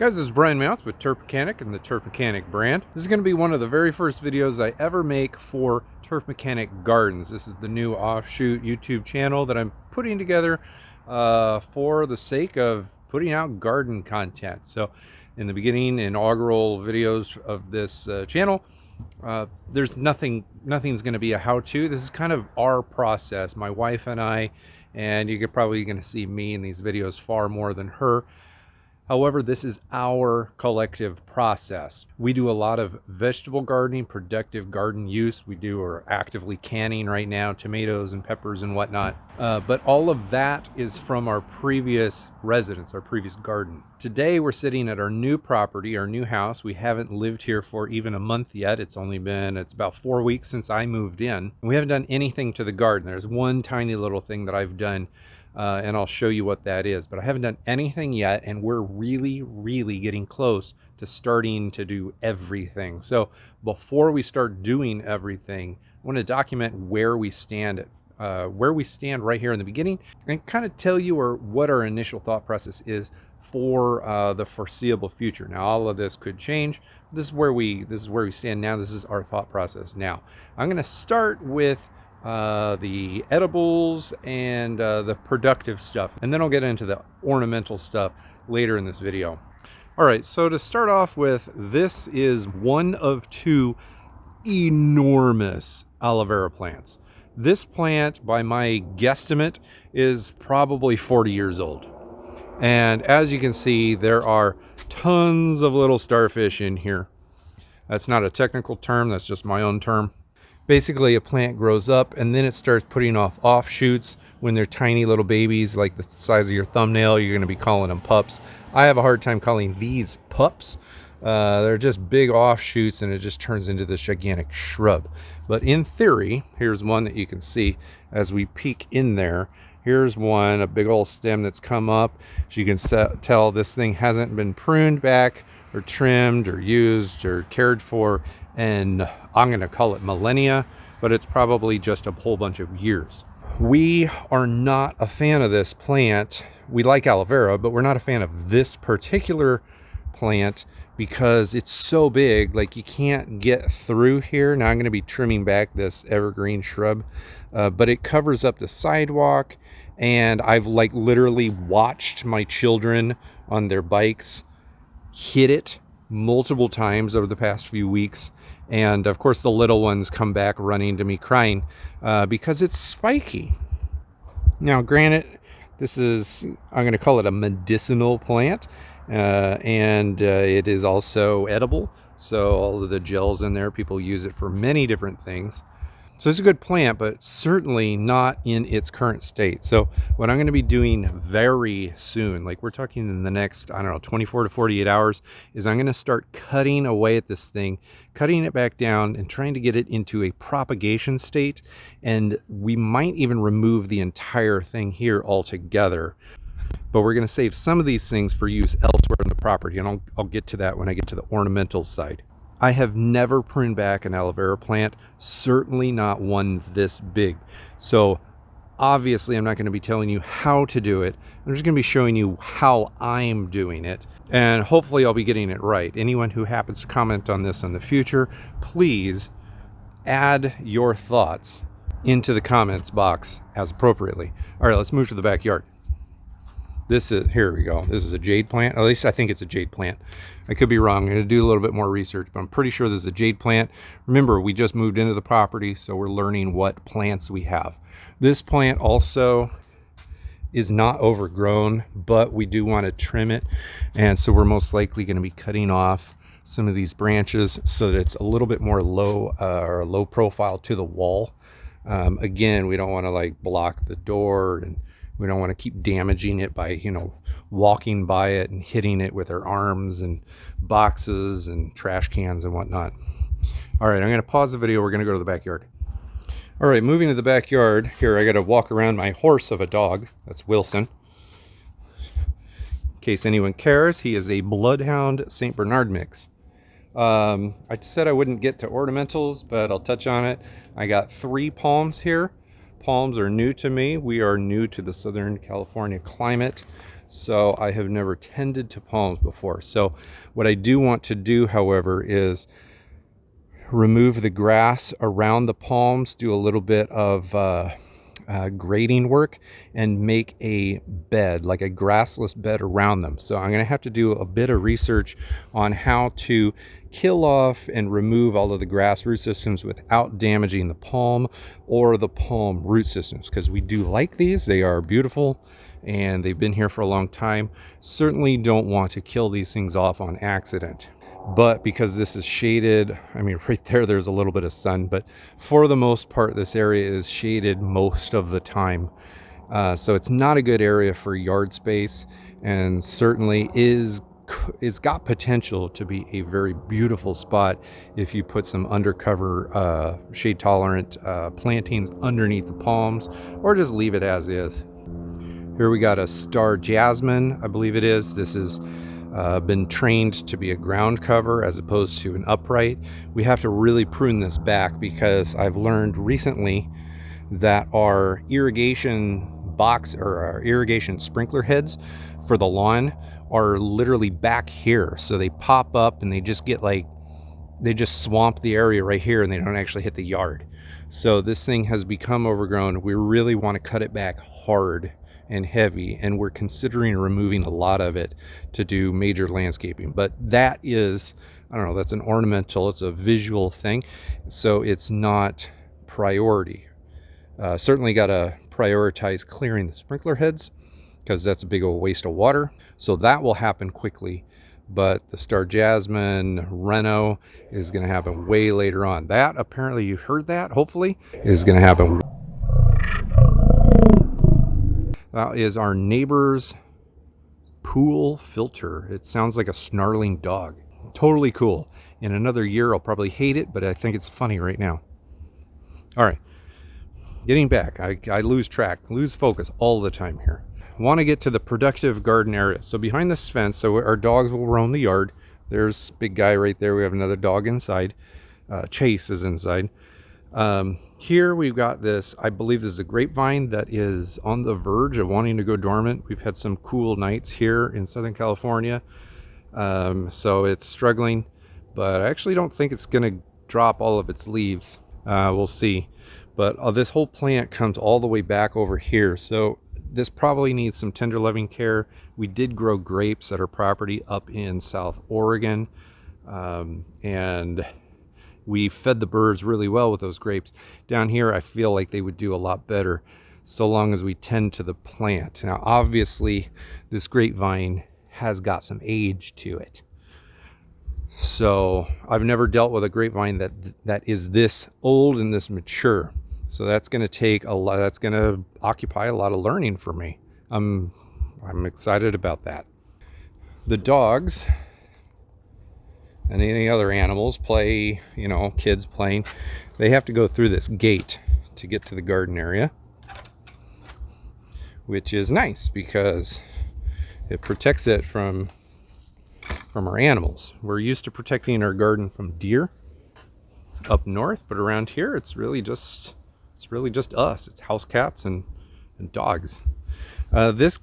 Guys, this is Brian Mounts with Turf Mechanic and the Turf Mechanic brand. This is going to be one of the very first videos I ever make for Turf Mechanic Gardens. This is the new offshoot YouTube channel that I'm putting together for the sake of putting out garden content. So in the beginning, inaugural videos of this channel, there's nothing's going to be a how-to. This is kind of our process, my wife and I, and you're probably going to see me in these videos far more than her. However, this is our collective process. We do a lot of vegetable gardening, productive garden use. We're actively canning right now, tomatoes and peppers and whatnot. But all of that is from our previous residence, our previous garden. Today, we're sitting at our new property, our new house. We haven't lived here for even a month yet. It's about 4 weeks since I moved in. We haven't done anything to the garden. There's one tiny little thing that I've done, and I'll show you what that is, but I haven't done anything yet, and we're really getting close to starting to do everything. So before we start doing everything, I want to document where we stand right here in the beginning, and kind of tell you what our initial thought process is for the foreseeable future. Now, all of this could change. This is where we stand now. This is our thought process now. I'm going to start with the edibles and the productive stuff, and then I'll get into the ornamental stuff later in this video. All right, so to start off with, this is one of two enormous aloe vera plants. This plant, by my guesstimate, is probably 40 years old, and as you can see, there are tons of little starfish in here. That's not a technical term, that's just my own term. Basically, a plant grows up and then it starts putting off offshoots. When they're tiny little babies, like the size of your thumbnail, you're going to be calling them pups. I have a hard time calling these pups. They're just big offshoots, and it just turns into this gigantic shrub. But in theory, here's one that you can see as we peek in there. Here's one, a big old stem that's come up. As you can tell, this thing hasn't been pruned back or trimmed or used or cared for, and I'm going to call it millennia, but it's probably just a whole bunch of years. We are not a fan of this plant. We like aloe vera, but we're not a fan of this particular plant because it's so big, like you can't get through here. Now I'm going to be trimming back this evergreen shrub, but it covers up the sidewalk, and I've literally watched my children on their bikes hit it multiple times over the past few weeks. And of course the little ones come back running to me crying because it's spiky. Now granted, I'm going to call it a medicinal plant, and it is also edible. So all of the gels in there, people use it for many different things. So it's a good plant, but certainly not in its current state. So what I'm going to be doing very soon, like we're talking in the next, 24 to 48 hours, is I'm going to start cutting away at this thing, cutting it back down and trying to get it into a propagation state. And we might even remove the entire thing here altogether. But we're going to save some of these things for use elsewhere in the property. And I'll get to that when I get to the ornamental side. I have never pruned back an aloe vera plant, certainly not one this big. So obviously I'm not going to be telling you how to do it. I'm just going to be showing you how I'm doing it, and hopefully I'll be getting it right. Anyone who happens to comment on this in the future, please add your thoughts into the comments box as appropriately. All right, let's move to the backyard. Here we go. This is a jade plant. At least I think it's a jade plant. I could be wrong. I'm going to do a little bit more research, but I'm pretty sure this is a jade plant. Remember, we just moved into the property, so we're learning what plants we have. This plant also is not overgrown, but we do want to trim it, and so we're most likely going to be cutting off some of these branches so that it's a little bit more low profile to the wall. Again, we don't want to block the door, and we don't want to keep damaging it by, walking by it and hitting it with our arms and boxes and trash cans and whatnot. All right, I'm going to pause the video. We're going to go to the backyard. All right, moving to the backyard. Here, I got to walk around my horse of a dog. That's Wilson. In case anyone cares, he is a Bloodhound St. Bernard mix. I said I wouldn't get to ornamentals, but I'll touch on it. I got 3 palms here. Palms are new to me. We are new to the Southern California climate. So I have never tended to palms before. So what I do want to do, however, is remove the grass around the palms, do a little bit of grading work, and make a bed, like a grassless bed around them. So I'm going to have to do a bit of research on how to kill off and remove all of the grass root systems without damaging the palm or the palm root systems, because we do like these. They are beautiful and they've been here for a long time. Certainly don't want to kill these things off on accident. But because this is shaded, I mean, right there's a little bit of sun, but for the most part, this area is shaded most of the time. So it's not a good area for yard space, and certainly it's got potential to be a very beautiful spot if you put some undercover shade tolerant plantings underneath the palms, or just leave it as is. Here we got a star jasmine, I believe it is. This is been trained to be a ground cover as opposed to an upright. We have to really prune this back because I've learned recently that our irrigation box or our irrigation sprinkler heads for the lawn are literally back here. So they pop up and they just get like, they just swamp the area right here and they don't actually hit the yard. So this thing has become overgrown. We really want to cut it back hard and heavy, and we're considering removing a lot of it to do major landscaping. But that is, I don't know, that's an ornamental, it's a visual thing, so it's not priority. Certainly got to prioritize clearing the sprinkler heads because that's a big old waste of water, so that will happen quickly. But the star jasmine Reno is going to happen way later on. That, apparently you heard that, hopefully, is going to happen. That is our neighbor's pool filter. It sounds like a snarling dog. Totally cool. In another year, I'll probably hate it, but I think it's funny right now. All right, getting back. I lose track, lose focus all the time here. Want to get to the productive garden area. So behind this fence, so our dogs will roam the yard. There's big guy right there. We have another dog inside. Chase is inside. Here we've got this, I believe this is a grapevine that is on the verge of wanting to go dormant. We've had some cool nights here in Southern California, so it's struggling, but I actually don't think it's going to drop all of its leaves. We'll see. But this whole plant comes all the way back over here, so this probably needs some tender loving care. We did grow grapes at our property up in South Oregon, and we fed the birds really well with those grapes. Down here, I feel like they would do a lot better so long as we tend to the plant. Now, obviously, this grapevine has got some age to it. So I've never dealt with a grapevine that is this old and this mature. So that's going to take a lot. That's going to occupy a lot of learning for me. I'm excited about that. The dogs and any other animals play, you know, kids playing, they have to go through this gate to get to the garden area, which is nice because it protects it from our animals. We're used to protecting our garden from deer up north, but around here it's really just us. It's house cats and dogs. This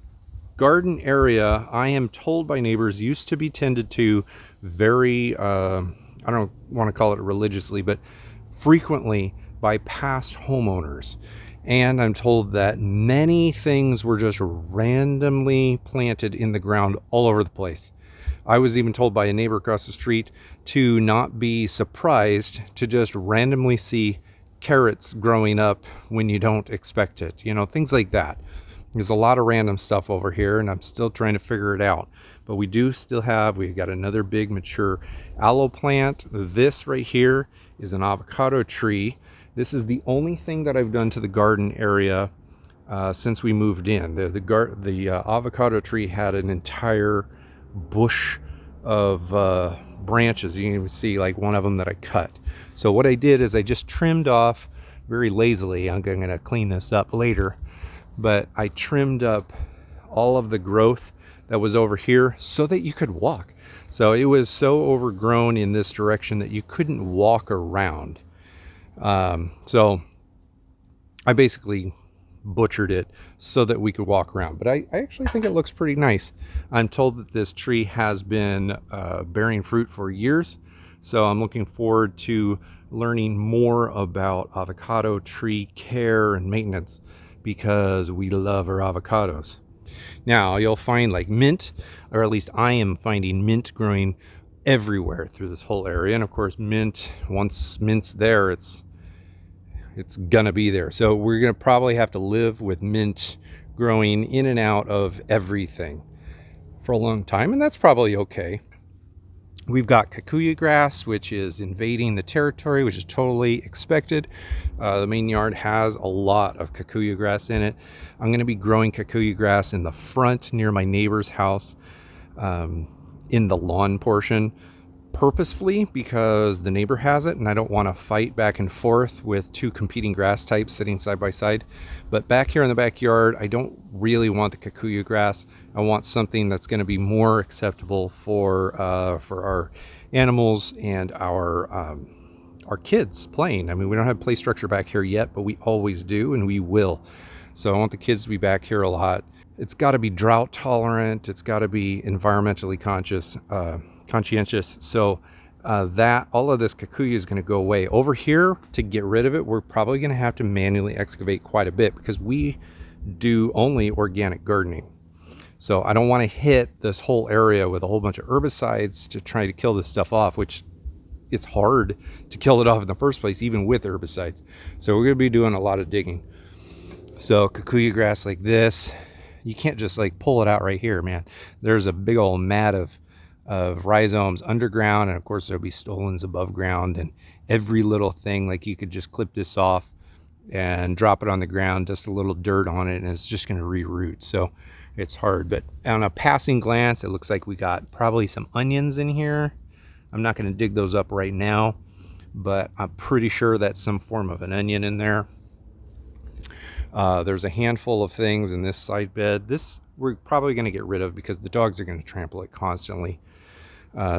garden area, I am told by neighbors, used to be tended to very, I don't want to call it religiously, but frequently by past homeowners. And I'm told that many things were just randomly planted in the ground all over the place. I was even told by a neighbor across the street to not be surprised to just randomly see carrots growing up when you don't expect it. You know, things like that. There's a lot of random stuff over here, and I'm still trying to figure it out. But we've got another big mature aloe plant. This right here is an avocado tree. This is the only thing that I've done to the garden area since we moved in. The avocado tree had an entire bush of branches. You can even see like one of them that I cut. So what I did is I just trimmed off very lazily. I'm going to clean this up later. But I trimmed up all of the growth that was over here so that you could walk. So it was so overgrown in this direction that you couldn't walk around. So I basically butchered it so that we could walk around. But I actually think it looks pretty nice. I'm told that this tree has been bearing fruit for years, so I'm looking forward to learning more about avocado tree care and maintenance, because we love our avocados. Now you'll find like mint, or at least I am finding mint growing everywhere through this whole area. And of course, mint, once mint's there, it's gonna be there. So we're gonna probably have to live with mint growing in and out of everything for a long time, and that's probably okay. We've got kikuyu grass, which is invading the territory, which is totally expected. The main yard has a lot of kikuyu grass in it. I'm going to be growing kikuyu grass in the front near my neighbor's house, in the lawn portion, purposefully, because the neighbor has it and I don't want to fight back and forth with two competing grass types sitting side by side. But back here in the backyard, I don't really want the kikuyu grass. I want something that's going to be more acceptable for our animals and our kids playing. I mean, we don't have play structure back here yet, but we always do, and we will. So I want the kids to be back here a lot. It's got to be drought tolerant. It's got to be environmentally conscientious. So that all of this kikuyu is going to go away. Over here, to get rid of it, we're probably going to have to manually excavate quite a bit, because we do only organic gardening. So I don't want to hit this whole area with a whole bunch of herbicides to try to kill this stuff off, which it's hard to kill it off in the first place, even with herbicides. So we're going to be doing a lot of digging. So kikuyu grass like this, you can't just like pull it out right here, man. There's a big old mat of rhizomes underground, and of course there'll be stolons above ground, and every little thing, like you could just clip this off and drop it on the ground, just a little dirt on it, and it's just going to reroot. So it's hard. But on a passing glance, it looks like we got probably some onions in here. I'm not going to dig those up right now, but I'm pretty sure that's some form of an onion in there. There's a handful of things in this side bed. This we're probably going to get rid of because the dogs are going to trample it constantly.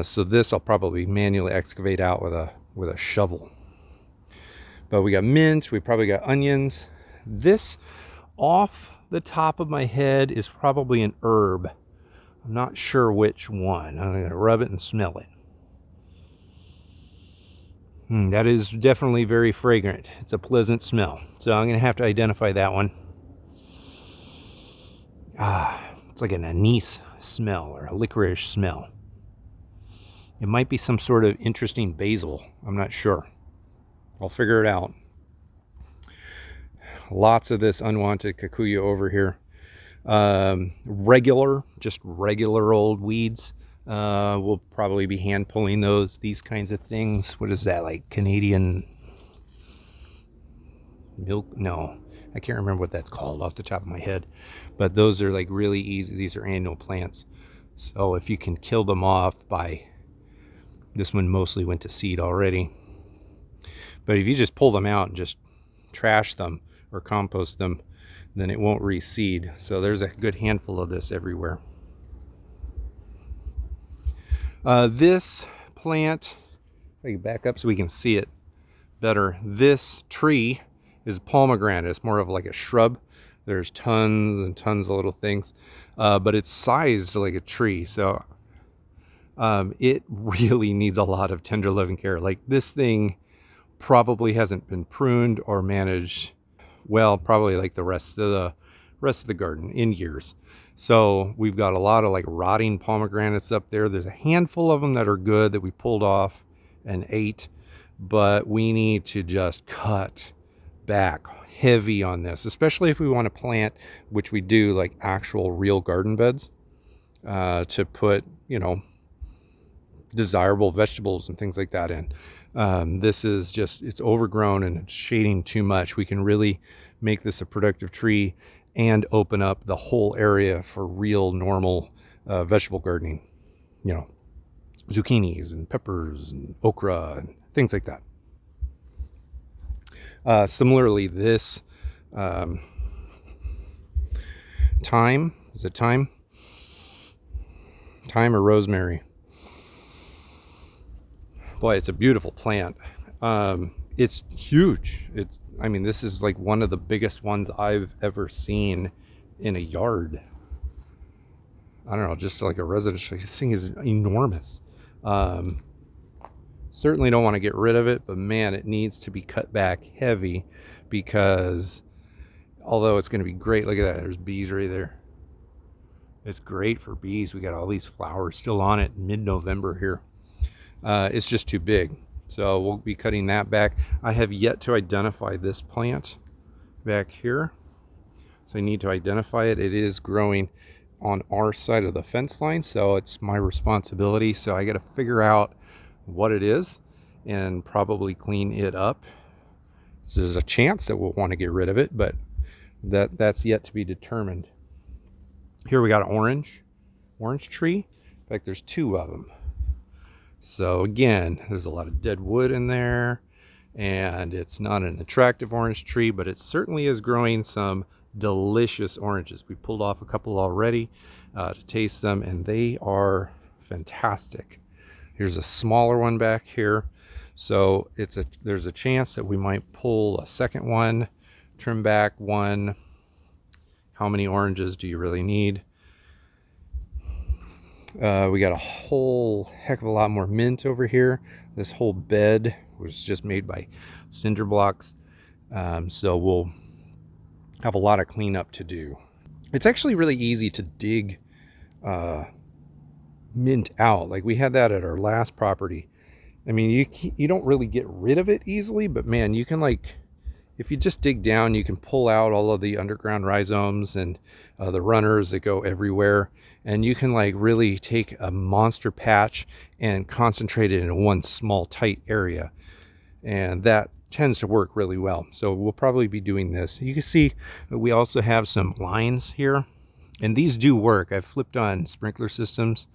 So this I'll probably manually excavate out with a shovel. But we got mint, we probably got onions. This off the top of my head is probably an herb. I'm not sure which one. I'm going to rub it and smell it. That is definitely very fragrant. It's a pleasant smell. So I'm going to have to identify that one. It's like an anise smell or a licorice smell. It might be some sort of interesting basil. I'm not sure. I'll figure it out. Lots of this unwanted kikuyu over here. Just regular old weeds. We'll probably be hand pulling these kinds of things. What is that, like Canadian milk? No, I can't remember what that's called off the top of my head. But those are like really easy. These are annual plants. So if you can kill them off by, this one mostly went to seed already. But if you just pull them out and just trash them or compost them, then it won't reseed. So there's a good handful of this everywhere. This plant, if I can back up so we can see it better. This tree is pomegranate. It's more of like a shrub. There's tons and tons of little things, but it's sized like a tree. So it really needs a lot of tender loving care. Like this thing probably hasn't been pruned or managed well, probably like the rest of the garden in years. So we've got a lot of like rotting pomegranates up there. There's a handful of them that are good that we pulled off and ate, but we need to just cut back heavy on this, especially if we want to plant, which we do, like actual real garden beds, to put, you know, desirable vegetables and things like that in. This is just, it's overgrown and it's shading too much. We can really make this a productive tree and open up the whole area for real normal vegetable gardening, you know, zucchinis and peppers and okra and things like that. Similarly, this thyme, is it thyme? Thyme or rosemary? Boy, it's a beautiful plant. It's huge. I mean, this is like one of the biggest ones I've ever seen in a yard. I don't know, just like a residential. This thing is enormous. Certainly don't want to get rid of it, but man, it needs to be cut back heavy, because although it's going to be great, look at that, there's bees right there. It's great for bees. We got all these flowers still on it mid-November here. It's just too big, so we'll be cutting that back. I have yet to identify this plant back here, so I need to identify it. It is growing on our side of the fence line, so it's my responsibility. So I got to figure out what it is and probably clean it up. There's a chance that we'll want to get rid of it, but that's yet to be determined. Here we got an orange tree. In fact, there's two of them. So again, there's a lot of dead wood in there, and it's not an attractive orange tree, but it certainly is growing some delicious oranges. We pulled off a couple already to taste them, and they are fantastic. Here's a smaller one back here, so there's a chance that we might pull a second one, trim back one. How many oranges do you really need? We got a whole heck of a lot more mint over here. This whole bed was just made by cinder blocks, so we'll have a lot of cleanup to do. It's actually really easy to dig mint out. Like we had that at our last property. I mean, you don't really get rid of it easily, but man, you can, like, if you just dig down, you can pull out all of the underground rhizomes and the runners that go everywhere, and you can like really take a monster patch and concentrate it in one small tight area, and that tends to work really well. So we'll probably be doing this. You can see that we also have some lines here, and these do work. I've flipped on sprinkler systems,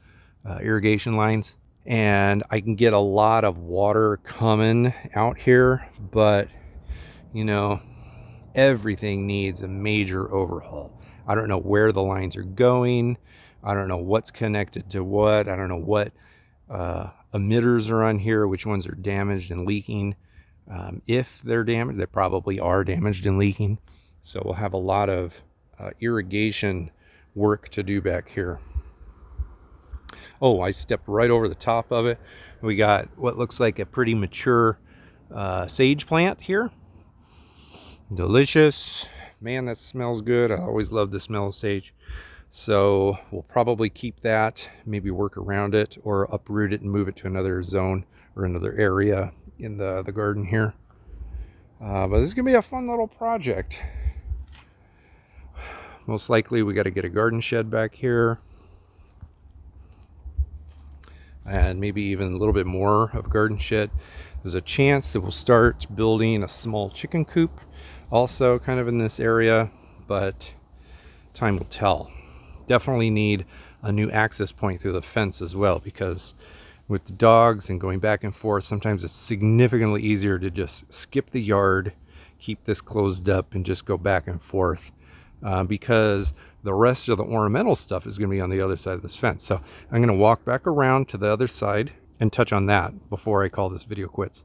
irrigation lines, and I can get a lot of water coming out here, but you know, everything needs a major overhaul. I don't know where the lines are going. I don't know what's connected to what. I don't know what emitters are on here, which ones are damaged and leaking. If they're damaged, they probably are damaged and leaking. So we'll have a lot of irrigation work to do back here. Oh, I stepped right over the top of it. We got what looks like a pretty mature sage plant here. Delicious. Man, that smells good. I always love the smell of sage. So we'll probably keep that, maybe work around it or uproot it and move it to another zone or another area in the garden here. But this is gonna be a fun little project. Most likely we got to get a garden shed back here, and maybe even a little bit more of a garden shed. There's a chance that we'll start building a small chicken coop also kind of in this area, but time will tell. Definitely need a new access point through the fence as well, because with the dogs and going back and forth, sometimes it's significantly easier to just skip the yard, keep this closed up, and just go back and forth, because the rest of the ornamental stuff is going to be on the other side of this fence. So I'm going to walk back around to the other side and touch on that before I call this video quits.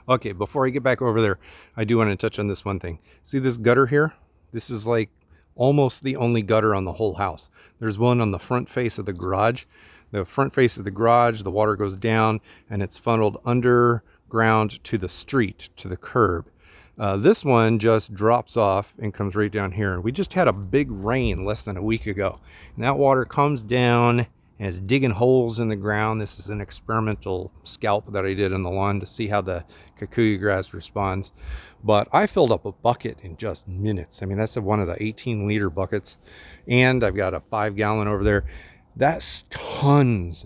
Okay, before I get back over there, I do want to touch on this one thing. See this gutter here? This is like almost the only gutter on the whole house. There's one on the front face of the garage. The front face of the garage, the water goes down and it's funneled underground to the street, to the curb. This one just drops off and comes right down here. We just had a big rain less than a week ago, and that water comes down and it's digging holes in the ground. This is an experimental scalp that I did on the lawn to see how the kikuyu grass responds. But I filled up a bucket in just minutes. I mean, that's one of the 18-liter buckets, and I've got a 5-gallon over there. That's tons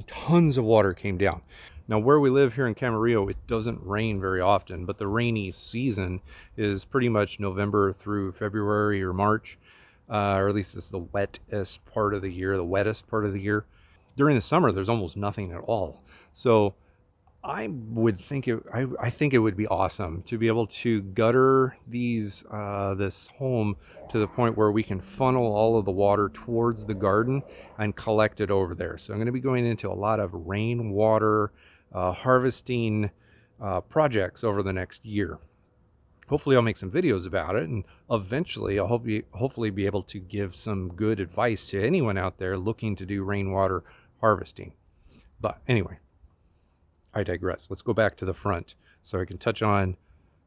of water came down. Now, where we live here in Camarillo, it doesn't rain very often, but the rainy season is pretty much November through February or March, or at least it's the wettest part of the year, the wettest part of the year. During the summer, there's almost nothing at all. So I think it would be awesome to be able to gutter this home to the point where we can funnel all of the water towards the garden and collect it over there. So I'm going to be going into a lot of rainwater harvesting projects over the next year. Hopefully I'll make some videos about it, and eventually I'll hopefully be able to give some good advice to anyone out there looking to do rainwater harvesting. But anyway, I digress. Let's go back to the front so I can touch on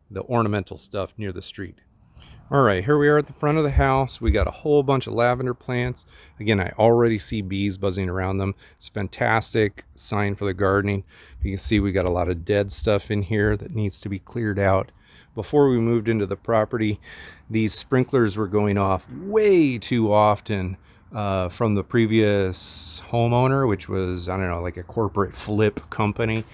the ornamental stuff near the street. All right, here we are at the front of the house. We got a whole bunch of lavender plants. Again, I already see bees buzzing around them. It's a fantastic sign for the gardening. You can see we got a lot of dead stuff in here that needs to be cleared out. Before we moved into the property, these sprinklers were going off way too often from the previous homeowner, which was, I don't know, like a corporate flip company.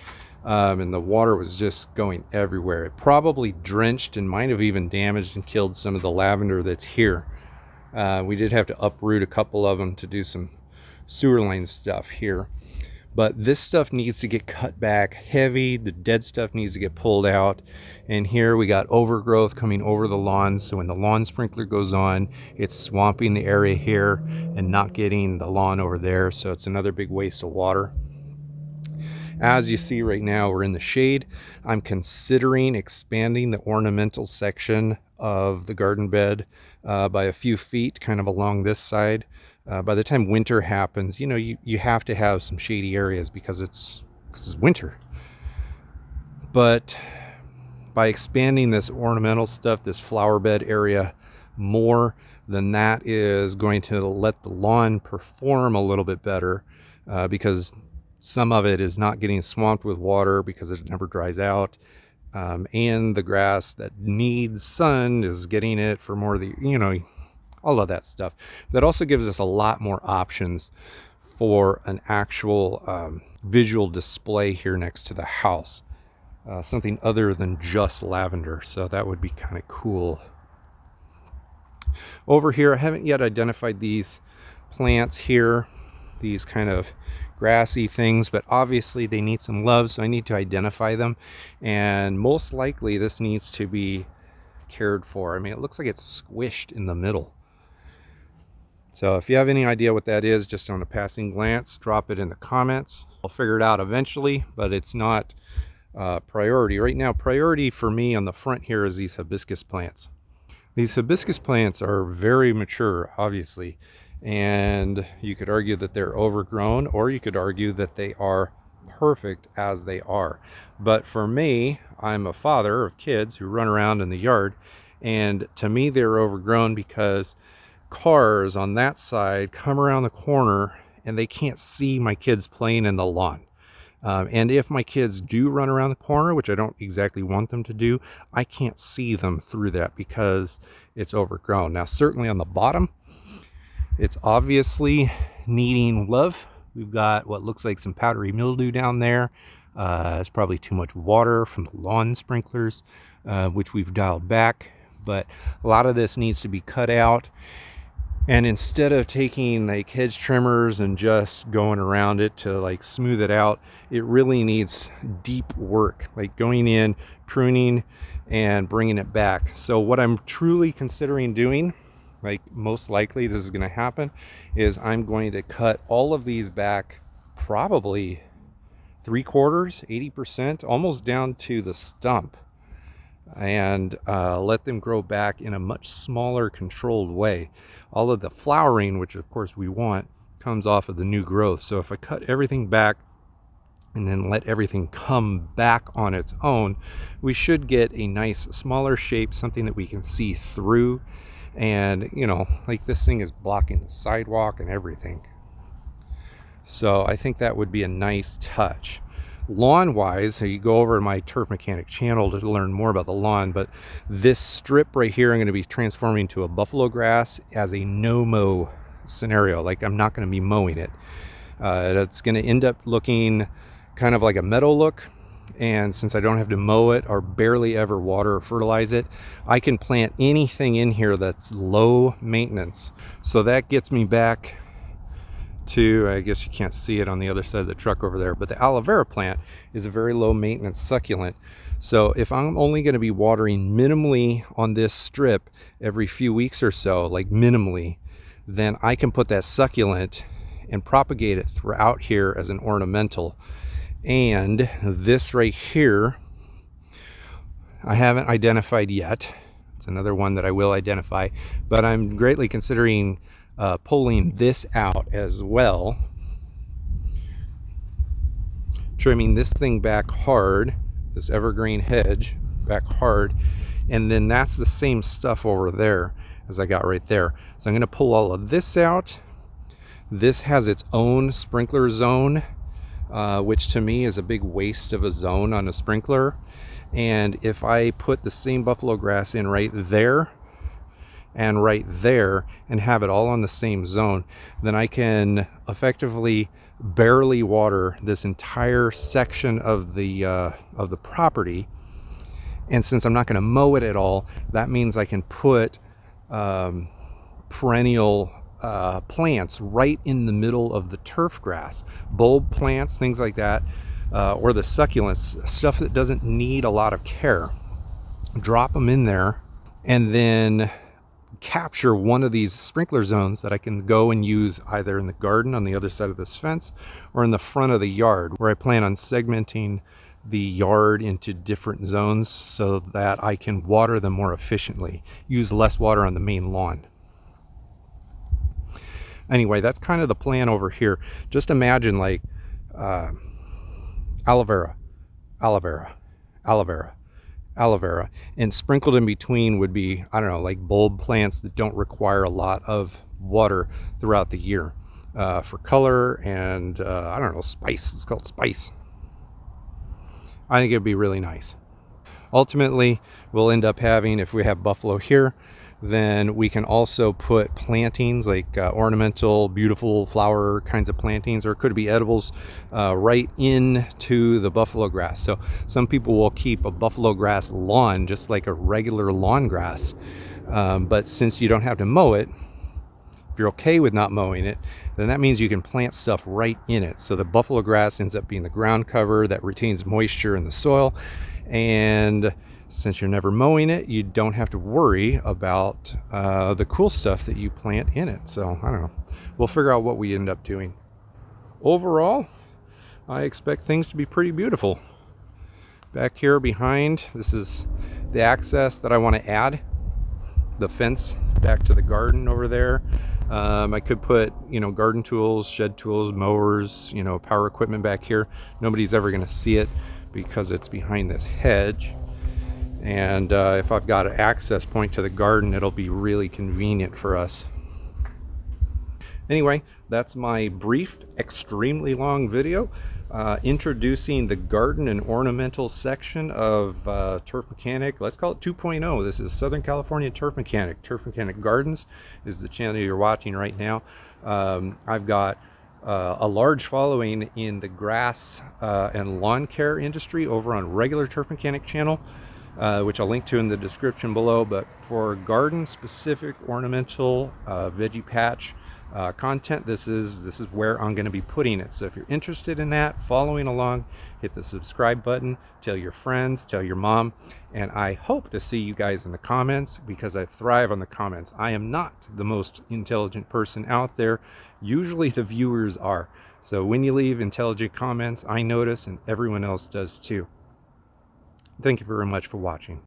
And the water was just going everywhere. It probably drenched and might have even damaged and killed some of the lavender that's here. We did have to uproot a couple of them to do some sewer line stuff here. But this stuff needs to get cut back heavy. The dead stuff needs to get pulled out. And here we got overgrowth coming over the lawns. So when the lawn sprinkler goes on, it's swamping the area here and not getting the lawn over there. So it's another big waste of water. As you see right now, we're in the shade. I'm considering expanding the ornamental section of the garden bed by a few feet, kind of along this side. By the time winter happens, you know, you have to have some shady areas because it's winter. But by expanding this ornamental stuff, this flower bed area more, then that is going to let the lawn perform a little bit better because some of it is not getting swamped with water because it never dries out. And the grass that needs sun is getting it for more of the, you know, all of that stuff. That also gives us a lot more options for an actual visual display here next to the house. Something other than just lavender. So that would be kind of cool. Over here, I haven't yet identified these plants here, these kind of grassy things, but obviously they need some love, so I need to identify them. And most likely this needs to be cared for. I mean, it looks like it's squished in the middle. So if you have any idea what that is, just on a passing glance, drop it in the comments. I'll figure it out eventually, but it's not priority. Right now, priority for me on the front here is these hibiscus plants. These hibiscus plants are very mature, obviously, and you could argue that they're overgrown, or you could argue that they are perfect as they are. But for me, I'm a father of kids who run around in the yard, and to me they're overgrown because cars on that side come around the corner and they can't see my kids playing in the lawn. And if my kids do run around the corner, which I don't exactly want them to do, I can't see them through that because it's overgrown. Now, certainly on the bottom, it's obviously needing love. We've got what looks like some powdery mildew down there. It's probably too much water from the lawn sprinklers, which we've dialed back. But a lot of this needs to be cut out. And instead of taking like hedge trimmers and just going around it to like smooth it out, it really needs deep work, like going in, pruning, and bringing it back. So what I'm truly considering doing, like most likely this is going to happen, is I'm going to cut all of these back probably 3/4, 80%, almost down to the stump, and let them grow back in a much smaller, controlled way. All of the flowering, which of course we want, comes off of the new growth. So if I cut everything back and then let everything come back on its own, we should get a nice smaller shape, something that we can see through. And you know, like this thing is blocking the sidewalk and everything. So I think that would be a nice touch. Lawn wise, so you go over to my Turf Mechanic channel to learn more about the lawn, but this strip right here I'm going to be transforming to a buffalo grass as a no-mow scenario. Like I'm not going to be mowing it. It's going to end up looking kind of like a meadow look, and since I don't have to mow it or barely ever water or fertilize it, I can plant anything in here that's low maintenance. So that gets me back to, I guess you can't see it on the other side of the truck over there, but the aloe vera plant is a very low maintenance succulent. So if I'm only going to be watering minimally on this strip every few weeks or so, like minimally, then I can put that succulent and propagate it throughout here as an ornamental. And this right here I haven't identified yet. It's another one that I will identify, but I'm greatly considering pulling this out as well, trimming this thing back hard, this evergreen hedge back hard, and then that's the same stuff over there as I got right there. So I'm going to pull all of this out. This has its own sprinkler zone, which to me is a big waste of a zone on a sprinkler. And if I put the same buffalo grass in right there and right there and have it all on the same zone, then I can effectively barely water this entire section of the property. And since I'm not going to mow it at all, that means I can put perennial plants right in the middle of the turf grass, bulb plants, things like that, or the succulents, stuff that doesn't need a lot of care. Drop them in there and then capture one of these sprinkler zones that I can go and use either in the garden on the other side of this fence or in the front of the yard, where I plan on segmenting the yard into different zones so that I can water them more efficiently, use less water on the main lawn. Anyway, that's kind of the plan over here. Just imagine like aloe vera, aloe vera, aloe vera, aloe vera, and sprinkled in between would be, I don't know, like bulb plants that don't require a lot of water throughout the year for color and I don't know, spice. It's called spice. I think it'd be really nice. Ultimately, we'll end up having, if we have buffalo here, then we can also put plantings like ornamental, beautiful flower kinds of plantings, or it could be edibles, right into the buffalo grass. So some people will keep a buffalo grass lawn just like a regular lawn grass, but since you don't have to mow it, if you're okay with not mowing it, then that means you can plant stuff right in it. So the buffalo grass ends up being the ground cover that retains moisture in the soil, and since you're never mowing it, you don't have to worry about the cool stuff that you plant in it. So I don't know, we'll figure out what we end up doing. Overall, I expect things to be pretty beautiful. Back here behind, this is the access that I want to add, the fence back to the garden over there. I could put, garden tools, shed tools, mowers, power equipment back here. Nobody's ever going to see it because it's behind this hedge. And if I've got an access point to the garden, it'll be really convenient for us. Anyway, that's my brief, extremely long video introducing the garden and ornamental section of Turf Mechanic. Let's call it 2.0. This is Southern California Turf Mechanic. Turf Mechanic Gardens is the channel you're watching right now. I've got a large following in the grass and lawn care industry over on regular Turf Mechanic channel, which I'll link to in the description below. But for garden specific ornamental veggie patch content, this is where I'm going to be putting it. So if you're interested in that, following along, hit the subscribe button, tell your friends, tell your mom, and I hope to see you guys in the comments, because I thrive on the comments. I am not the most intelligent person out there. Usually the viewers are. So when you leave intelligent comments, I notice, and everyone else does too. Thank you very much for watching.